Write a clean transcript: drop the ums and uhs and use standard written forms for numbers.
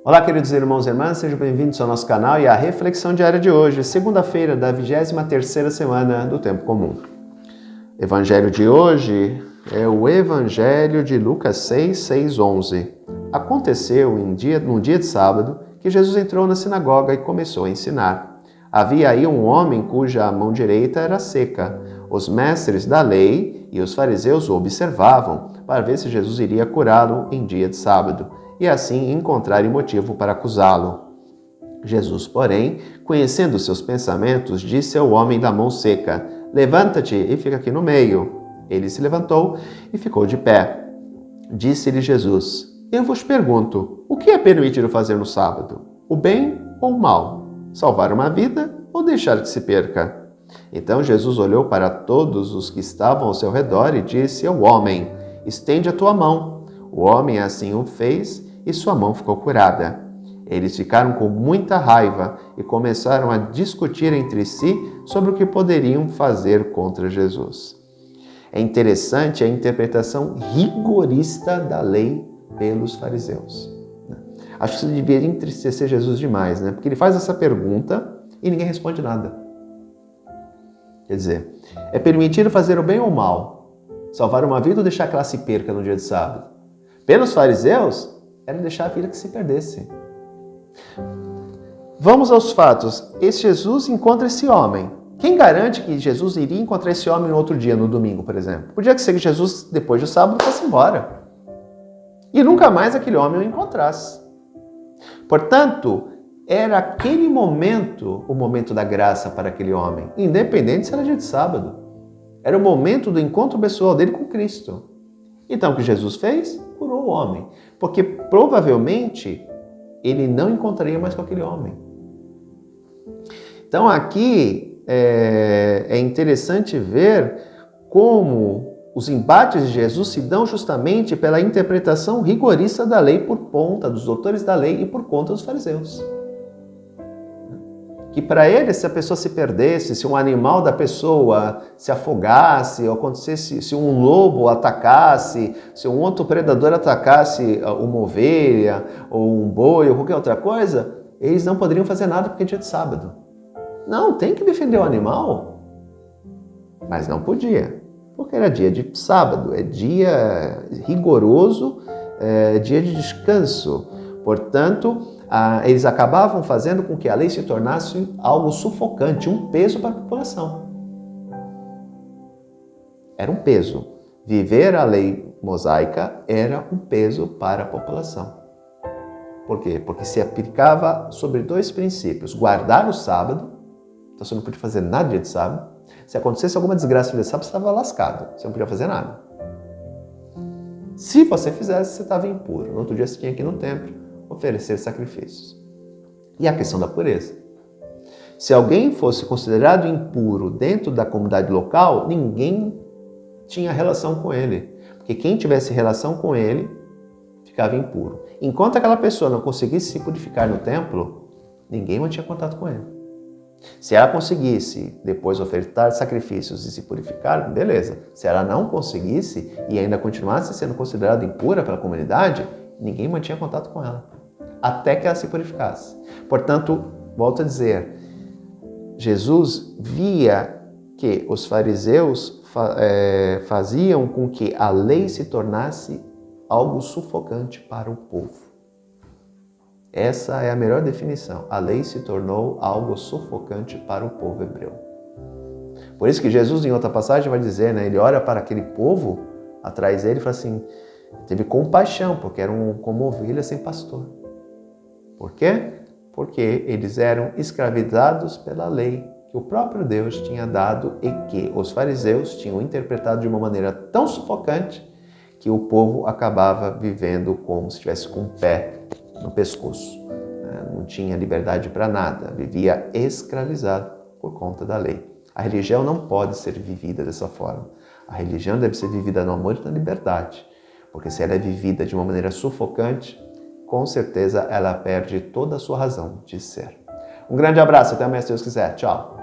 Olá, queridos irmãos e irmãs, sejam bem-vindos ao nosso canal e à reflexão diária de hoje, segunda-feira da 23ª semana do Tempo Comum. O evangelho de hoje é o Evangelho de Lucas 6:11. Aconteceu num dia de sábado que Jesus entrou na sinagoga e começou a ensinar. Havia aí um homem cuja mão direita era seca. Os mestres da lei e os fariseus o observavam para ver se Jesus iria curá-lo em dia de sábado e assim encontrarem motivo para acusá-lo. Jesus, porém, conhecendo seus pensamentos, disse ao homem da mão seca: "Levanta-te e fica aqui no meio." Ele se levantou e ficou de pé. Disse-lhe Jesus: "Eu vos pergunto, o que é permitido fazer no sábado? O bem ou o mal? Salvar uma vida ou deixar que se perca?" Então Jesus olhou para todos os que estavam ao seu redor e disse ao homem: "Estende a tua mão." O homem assim o fez e sua mão ficou curada. Eles ficaram com muita raiva e começaram a discutir entre si sobre o que poderiam fazer contra Jesus. É interessante a interpretação rigorista da lei pelos fariseus. Acho que isso devia entristecer Jesus demais, né? Porque ele faz essa pergunta e ninguém responde nada. Quer dizer, é permitido fazer o bem ou o mal? Salvar uma vida ou deixar que ela se perca no dia de sábado? Pelos fariseus, era deixar a vida que se perdesse. Vamos aos fatos. Esse Jesus encontra esse homem. Quem garante que Jesus iria encontrar esse homem no outro dia, no domingo, por exemplo? Podia ser que Jesus, depois do sábado, fosse embora. E nunca mais aquele homem o encontrasse. Portanto, era aquele momento, o momento da graça para aquele homem, independente se era dia de sábado. Era o momento do encontro pessoal dele com Cristo. Então, o que Jesus fez? Curou o homem. Porque provavelmente ele não encontraria mais com aquele homem. Então, aqui é interessante ver como os embates de Jesus se dão justamente pela interpretação rigorista da lei por conta dos doutores da lei e por conta dos fariseus. Que para eles, se a pessoa se perdesse, se um animal da pessoa se afogasse, ou acontecesse, se um lobo atacasse, se um outro predador atacasse uma ovelha, ou um boi, ou qualquer outra coisa, eles não poderiam fazer nada porque é dia de sábado. Não, tem que defender o animal. Mas não podia, porque era dia de sábado, é dia rigoroso, é dia de descanso. Portanto, eles acabavam fazendo com que a lei se tornasse algo sufocante, um peso para a população. Era um peso. Viver a lei mosaica era um peso para a população. Por quê? Porque se aplicava sobre dois princípios. Guardar o sábado, então você não podia fazer nada dia de sábado. Se acontecesse alguma desgraça no dia de sábado, você estava lascado, você não podia fazer nada. Se você fizesse, você estava impuro. No outro dia você tinha que ir no templo oferecer sacrifícios. E a questão da pureza. Se alguém fosse considerado impuro dentro da comunidade local, ninguém tinha relação com ele. Porque quem tivesse relação com ele, ficava impuro. Enquanto aquela pessoa não conseguisse se purificar no templo, ninguém mantinha contato com ele. Se ela conseguisse depois ofertar sacrifícios e se purificar, beleza. Se ela não conseguisse e ainda continuasse sendo considerada impura pela comunidade, ninguém mantinha contato com ela, até que ela se purificasse. Portanto, volto a dizer, Jesus via que os fariseus faziam com que a lei se tornasse algo sufocante para o povo. Essa é a melhor definição. A lei se tornou algo sufocante para o povo hebreu. Por isso que Jesus, em outra passagem, vai dizer, né, ele olha para aquele povo atrás dele e fala assim, teve compaixão, porque eram como ovelhas sem pastor. Por quê? Porque eles eram escravizados pela lei que o próprio Deus tinha dado e que os fariseus tinham interpretado de uma maneira tão sufocante que o povo acabava vivendo como se estivesse com o pé no pescoço. Não tinha liberdade para nada, vivia escravizado por conta da lei. A religião não pode ser vivida dessa forma. A religião deve ser vivida no amor e na liberdade. Porque se ela é vivida de uma maneira sufocante, com certeza ela perde toda a sua razão de ser. Um grande abraço, até amanhã se Deus quiser. Tchau!